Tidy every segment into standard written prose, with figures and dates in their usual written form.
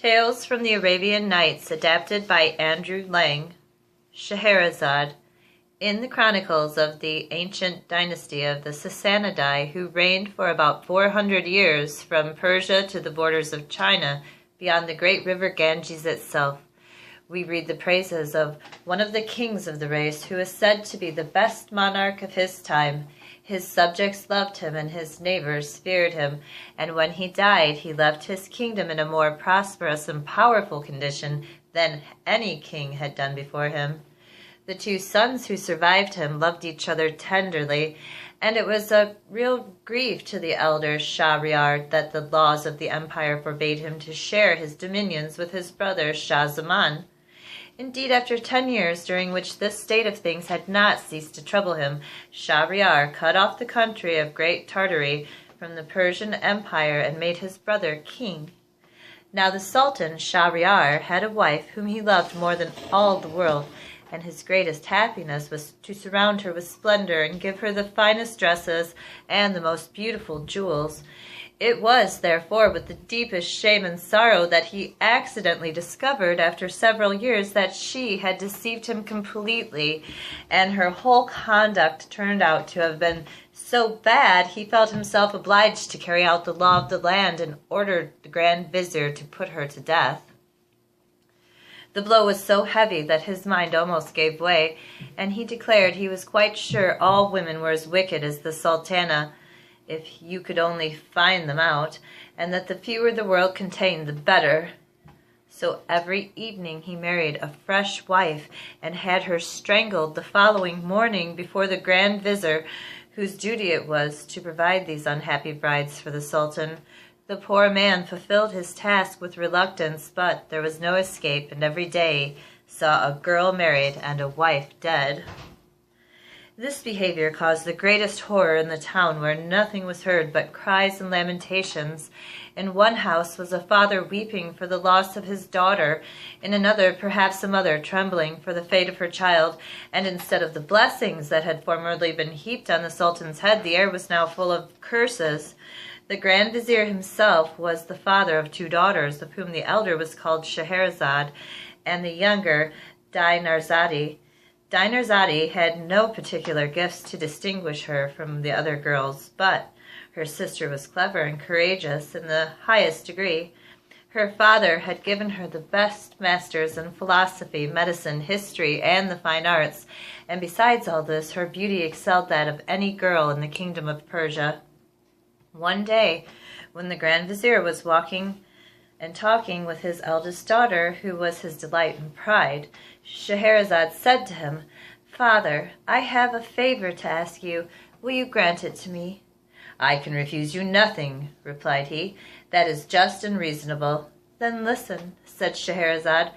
Tales from the Arabian Nights, adapted by Andrew Lang. Scheherazade. In the chronicles of the ancient dynasty of the Sassanidai, who reigned for about 400 years from Persia to the borders of China, beyond the great river Ganges itself, we read the praises of one of the kings of the race, who is said to be the best monarch of his time. His subjects loved him, and his neighbors feared him, and when he died, he left his kingdom in a more prosperous and powerful condition than any king had done before him. The two sons who survived him loved each other tenderly, and it was a real grief to the elder Shahryar that the laws of the empire forbade him to share his dominions with his brother Shah Zaman. Indeed, after 10 years, during which this state of things had not ceased to trouble him, Shahryar cut off the country of Great Tartary from the Persian Empire and made his brother king. Now the Sultan, Shahryar, had a wife whom he loved more than all the world, and his greatest happiness was to surround her with splendor and give her the finest dresses and the most beautiful jewels. It was, therefore, with the deepest shame and sorrow that he accidentally discovered, after several years, that she had deceived him completely, and her whole conduct turned out to have been so bad he felt himself obliged to carry out the law of the land and ordered the Grand Vizier to put her to death. The blow was so heavy that his mind almost gave way, and he declared he was quite sure all women were as wicked as the Sultana, if you could only find them out, and that the fewer the world contained, the better. So every evening he married a fresh wife, and had her strangled the following morning before the Grand Vizier, whose duty it was to provide these unhappy brides for the Sultan. The poor man fulfilled his task with reluctance, but there was no escape, and every day saw a girl married and a wife dead. This behavior caused the greatest horror in the town, where nothing was heard but cries and lamentations. In one house was a father weeping for the loss of his daughter, in another perhaps a mother trembling for the fate of her child, and instead of the blessings that had formerly been heaped on the Sultan's head, the air was now full of curses. The Grand Vizier himself was the father of 2 daughters, of whom the elder was called Scheherazade, and the younger Dinarzade. Dinarzade had no particular gifts to distinguish her from the other girls, but her sister was clever and courageous in the highest degree. Her father had given her the best masters in philosophy, medicine, history, and the fine arts, and besides all this, her beauty excelled that of any girl in the kingdom of Persia. One day, when the Grand Vizier was walking and talking with his eldest daughter, who was his delight and pride, Scheherazade said to him, "Father, I have a favor to ask you. Will you grant it to me?" "I can refuse you nothing," replied he. "That is just and reasonable." "Then listen," said Scheherazade.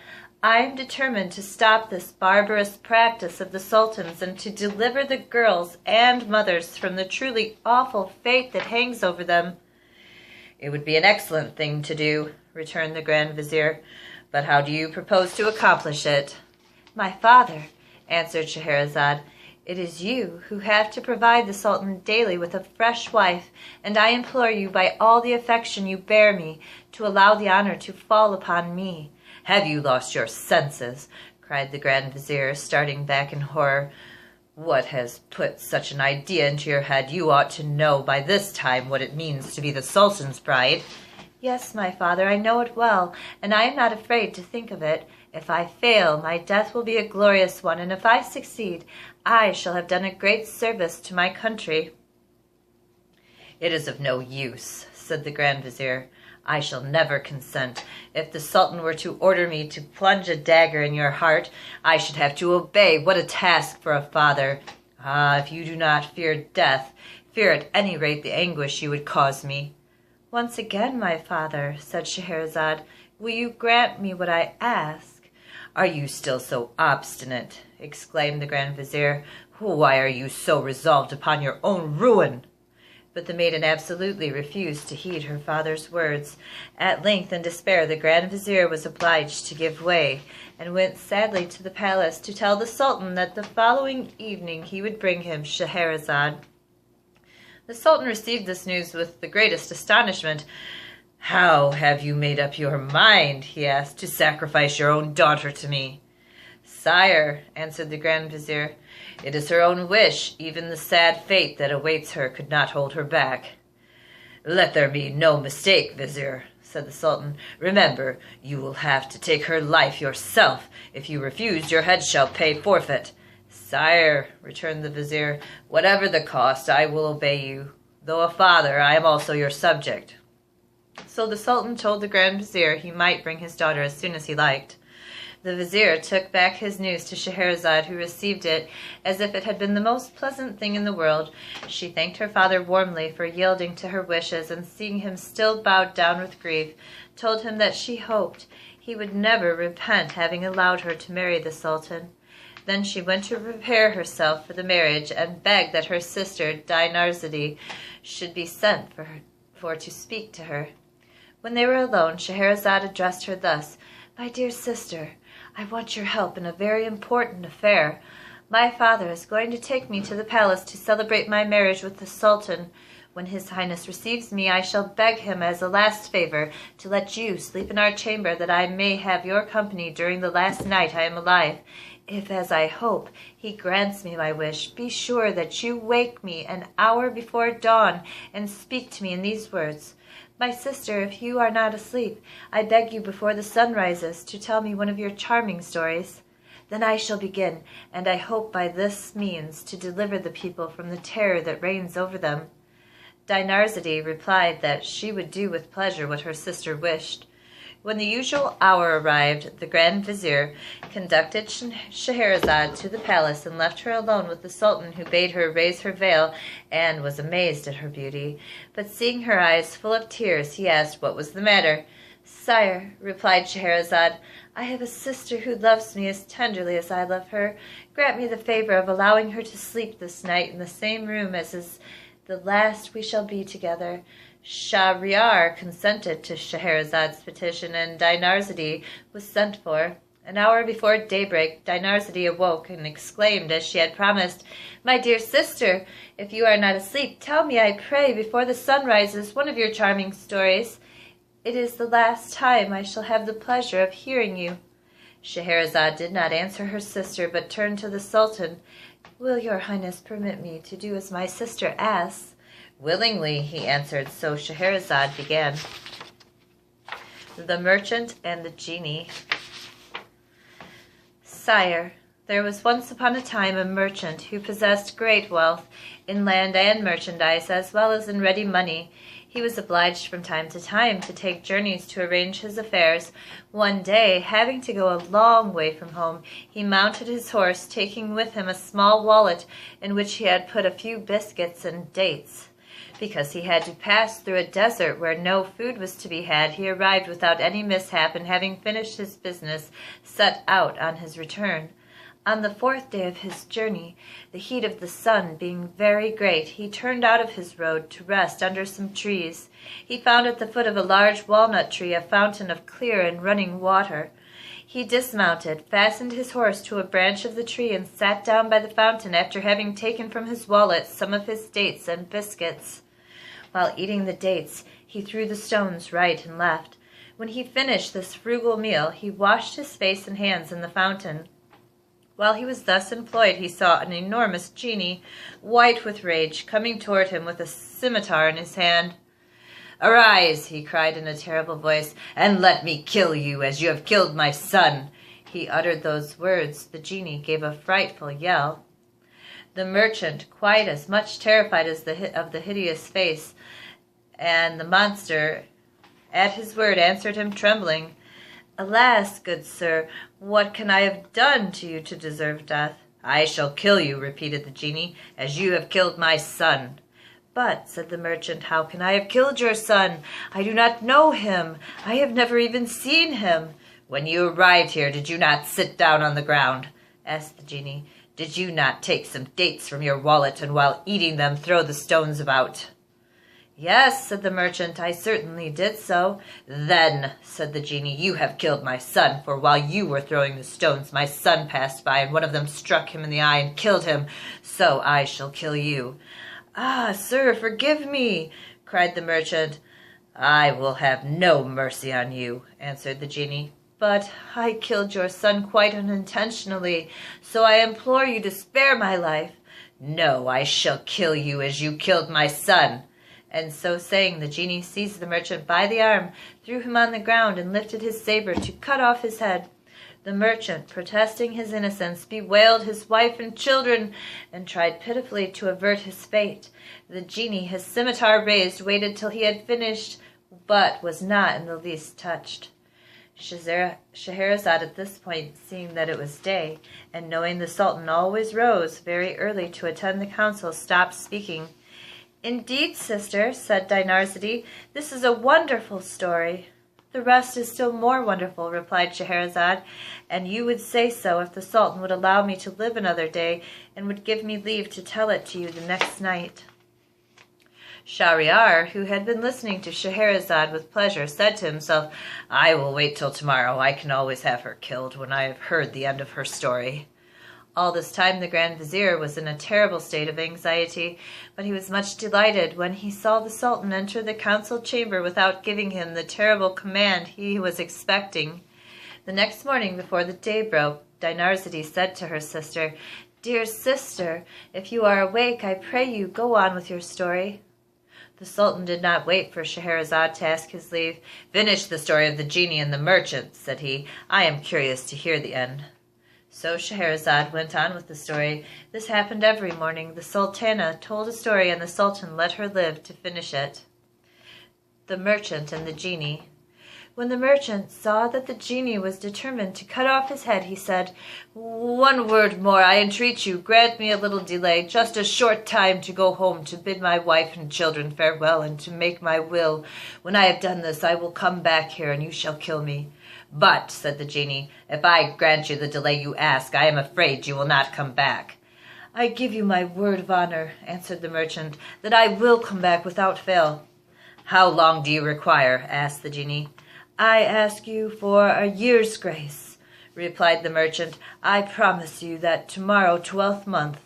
"I am determined to stop this barbarous practice of the sultans, and to deliver the girls and mothers from the truly awful fate that hangs over them." "It would be an excellent thing to do," returned the Grand Vizier. "But how do you propose to accomplish it?" "My father," answered Scheherazade, "it is you who have to provide the Sultan daily with a fresh wife, and I implore you by all the affection you bear me to allow the honor to fall upon me." "Have you lost your senses?" cried the Grand Vizier, starting back in horror. "What has put such an idea into your head? You ought to know by this time what it means to be the Sultan's bride." "Yes, my father, I know it well, and I am not afraid to think of it. If I fail, my death will be a glorious one, and if I succeed, I shall have done a great service to my country." "It is of no use," said the Grand Vizier. "I shall never consent. If the Sultan were to order me to plunge a dagger in your heart, I should have to obey. What a task for a father! Ah, if you do not fear death, fear at any rate the anguish you would cause me." "Once again, my father," said Scheherazade, "will you grant me what I ask?" "Are you still so obstinate?" exclaimed the Grand Vizier. "Why are you so resolved upon your own ruin?" But the maiden absolutely refused to heed her father's words. At length, in despair, the Grand Vizier was obliged to give way, and went sadly to the palace to tell the Sultan that the following evening he would bring him Scheherazade. The Sultan received this news with the greatest astonishment. "How have you made up your mind," he asked, "to sacrifice your own daughter to me?" "Sire," answered the Grand Vizier, "it is her own wish. Even the sad fate that awaits her could not hold her back." "Let there be no mistake, Vizier," said the Sultan. "Remember, you will have to take her life yourself. If you refuse, your head shall pay forfeit." "Sire," returned the Vizier, "whatever the cost, I will obey you. Though a father, I am also your subject." So the Sultan told the Grand Vizier he might bring his daughter as soon as he liked. The Vizier took back his news to Scheherazade, who received it as if it had been the most pleasant thing in the world. She thanked her father warmly for yielding to her wishes, and seeing him still bowed down with grief, told him that she hoped he would never repent having allowed her to marry the Sultan. Then she went to prepare herself for the marriage, and begged that her sister Dinarzade should be sent for to speak to her. When they were alone, Scheherazade addressed her thus: "My dear sister, I want your help in a very important affair. My father is going to take me to the palace to celebrate my marriage with the Sultan. When His Highness receives me, I shall beg him as a last favor to let you sleep in our chamber, that I may have your company during the last night I am alive. If, as I hope, he grants me my wish, be sure that you wake me an hour before dawn and speak to me in these words: 'My sister, if you are not asleep, I beg you before the sun rises to tell me one of your charming stories.' Then I shall begin, and I hope by this means to deliver the people from the terror that reigns over them." Dinarzade replied that she would do with pleasure what her sister wished. When the usual hour arrived, the Grand Vizier conducted Scheherazade to the palace and left her alone with the Sultan, who bade her raise her veil and was amazed at her beauty. But seeing her eyes full of tears, he asked what was the matter. "Sire," replied Scheherazade, "I have a sister who loves me as tenderly as I love her. Grant me the favor of allowing her to sleep this night in the same room as is the last we shall be together." Shahryar consented to Scheherazade's petition, and Dinarzade was sent for. An hour before daybreak, Dinarzade awoke and exclaimed, as she had promised, "My dear sister, if you are not asleep, tell me, I pray, before the sun rises, one of your charming stories. It is the last time I shall have the pleasure of hearing you." Scheherazade did not answer her sister, but turned to the Sultan. "Will your Highness permit me to do as my sister asks?" "Willingly," he answered. So Scheherazade began. The Merchant and the Genie. Sire, there was once upon a time a merchant who possessed great wealth in land and merchandise, as well as in ready money. He was obliged from time to time to take journeys to arrange his affairs. One day, having to go a long way from home, he mounted his horse, taking with him a small wallet in which he had put a few biscuits and dates. Because he had to pass through a desert where no food was to be had, he arrived without any mishap, and having finished his business, set out on his return. On the 4th day of his journey, the heat of the sun being very great, he turned out of his road to rest under some trees. He found at the foot of a large walnut tree a fountain of clear and running water. He dismounted, fastened his horse to a branch of the tree, and sat down by the fountain, after having taken from his wallet some of his dates and biscuits. While eating the dates, he threw the stones right and left. When he finished this frugal meal, he washed his face and hands in the fountain. While he was thus employed, he saw an enormous genie, white with rage, coming toward him with a scimitar in his hand. "Arise," he cried in a terrible voice, "and let me kill you, as you have killed my son." He uttered those words. The genie gave a frightful yell. The merchant, quite as much terrified as of the hideous face, and the monster, at his word, answered him trembling, "Alas, good sir, what can I have done to you to deserve death?" "I shall kill you," repeated the genie, "as you have killed my son." "But," said the merchant, "how can I have killed your son? I do not know him. I have never even seen him." "When you arrived here, did you not sit down on the ground?" asked the genie. "Did you not take some dates from your wallet, and while eating them throw the stones about?" "Yes," said the merchant, "I certainly did so." "Then," said the genie, "you have killed my son, for while you were throwing the stones, my son passed by, and one of them struck him in the eye and killed him. So I shall kill you." "Ah, sir, forgive me," cried the merchant. "I will have no mercy on you," answered the genie. "But I killed your son quite unintentionally, so I implore you to spare my life." "No, I shall kill you as you killed my son." And so saying, the genie seized the merchant by the arm, threw him on the ground, and lifted his saber to cut off his head. The merchant, protesting his innocence, bewailed his wife and children, and tried pitifully to avert his fate. The genie, his scimitar raised, waited till he had finished, but was not in the least touched. Scheherazade at this point, seeing that it was day, and knowing the Sultan always rose very early to attend the council, stopped speaking. "Indeed, sister," said Dinarzade, "this is a wonderful story." "The rest is still more wonderful," replied Scheherazade, "and you would say so if the Sultan would allow me to live another day, and would give me leave to tell it to you the next night." Shahryar, who had been listening to Scheherazade with pleasure, said to himself, "I will wait till tomorrow. I can always have her killed when I have heard the end of her story." All this time the Grand Vizier was in a terrible state of anxiety, but he was much delighted when he saw the Sultan enter the council chamber without giving him the terrible command he was expecting. The next morning, before the day broke, Dinarzade said to her sister, "Dear sister, if you are awake, I pray you go on with your story." The Sultan did not wait for Scheherazade to ask his leave. "Finish the story of the genie and the merchant," said he. "I am curious to hear the end." So Scheherazade went on with the story. This happened every morning. The Sultana told a story, and the Sultan let her live to finish it. The Merchant and the Genie. When the merchant saw that the genie was determined to cut off his head, he said, "One word more, I entreat you. Grant me a little delay, just a short time to go home to bid my wife and children farewell and to make my will. When I have done this, I will come back here and you shall kill me." "But," said the genie, "if I grant you the delay you ask, I am afraid you will not come back." "I give you my word of honor," answered the merchant, "that I will come back without fail." "How long do you require?" asked the genie. "I ask you for a year's grace," replied the merchant. "I promise you that tomorrow, 12th month,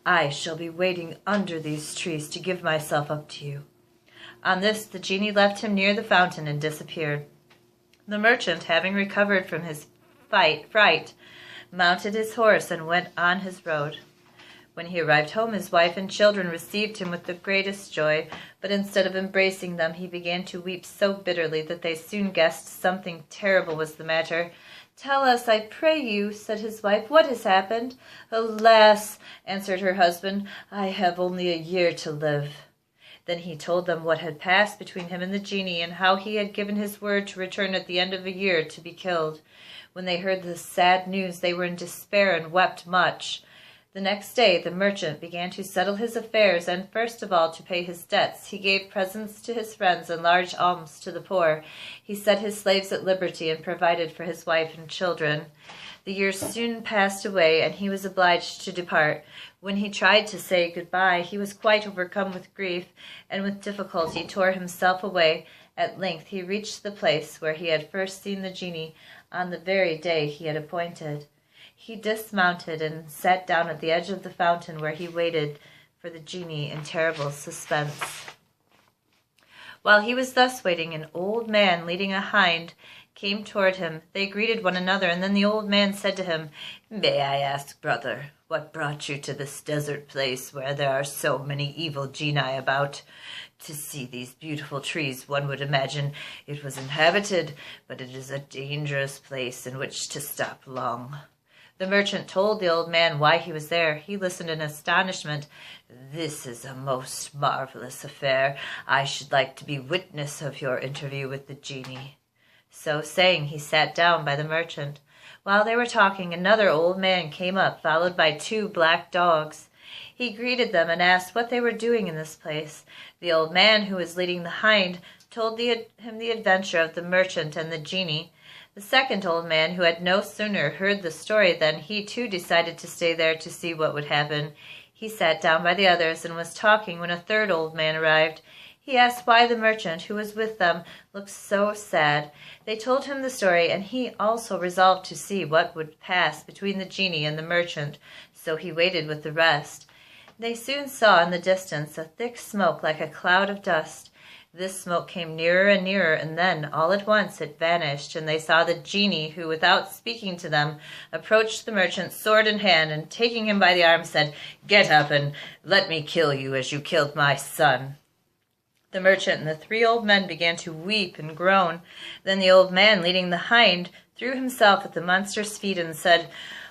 I shall be waiting under these trees to give myself up to you." On this the genie left him near the fountain and disappeared. The merchant, having recovered from his fright, mounted his horse and went on his road. When he arrived home, his wife and children received him with the greatest joy, but instead of embracing them, he began to weep so bitterly that they soon guessed something terrible was the matter. "Tell us, I pray you," said his wife, "what has happened?" "Alas," answered her husband, "I have only a year to live." Then he told them what had passed between him and the genie, and how he had given his word to return at the end of a year to be killed. When they heard this sad news, they were in despair and wept much. The next day the merchant began to settle his affairs, and first of all, to pay his debts, he gave presents to his friends and large alms to the poor. He set his slaves at liberty and provided for his wife and children. The years soon passed away, and he was obliged to depart. When he tried to say goodbye, he was quite overcome with grief, and with difficulty tore himself away. At length he reached the place where he had first seen the genie, on the very day he had appointed. He dismounted and sat down at the edge of the fountain, where he waited for the genie in terrible suspense. While he was thus waiting, an old man leading a hind came toward him. They greeted one another, and then the old man said to him, "May I ask, brother, what brought you to this desert place where there are so many evil genii about? To see these beautiful trees, one would imagine it was inhabited, but it is a dangerous place in which to stop long." The merchant told the old man why he was there. He listened in astonishment. "This is a most marvelous affair. I should like to be witness of your interview with the genie." So saying, he sat down by the merchant. While they were talking, another old man came up, followed by 2 black dogs. He greeted them and asked what they were doing in this place. The old man, who was leading the hind, told him the adventure of the merchant and the genie. The second old man, who had no sooner heard the story than he too decided to stay there to see what would happen. He sat down by the others and was talking when a third old man arrived. He asked why the merchant, who was with them, looked so sad. They told him the story, and he also resolved to see what would pass between the genie and the merchant, so he waited with the rest. They soon saw in the distance a thick smoke like a cloud of dust. This smoke came nearer and nearer, and then, all at once, it vanished, and they saw the genie, who, without speaking to them, approached the merchant sword in hand, and taking him by the arm, said, "Get up, and let me kill you as you killed my son." The merchant and the 3 old men began to weep and groan. Then the old man, leading the hind, threw himself at the monster's feet and said,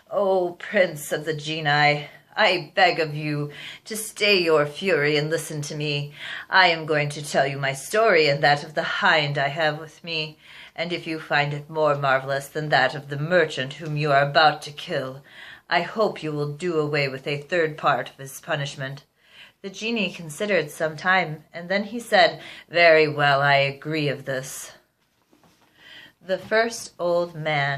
"O Prince of the Genii, I beg of you to stay your fury and listen to me. I am going to tell you my story and that of the hind I have with me, and if you find it more marvelous than that of the merchant whom you are about to kill, I hope you will do away with a 3rd part of his punishment." The genie considered some time, and then he said, "Very well, I agree of this." The first old man.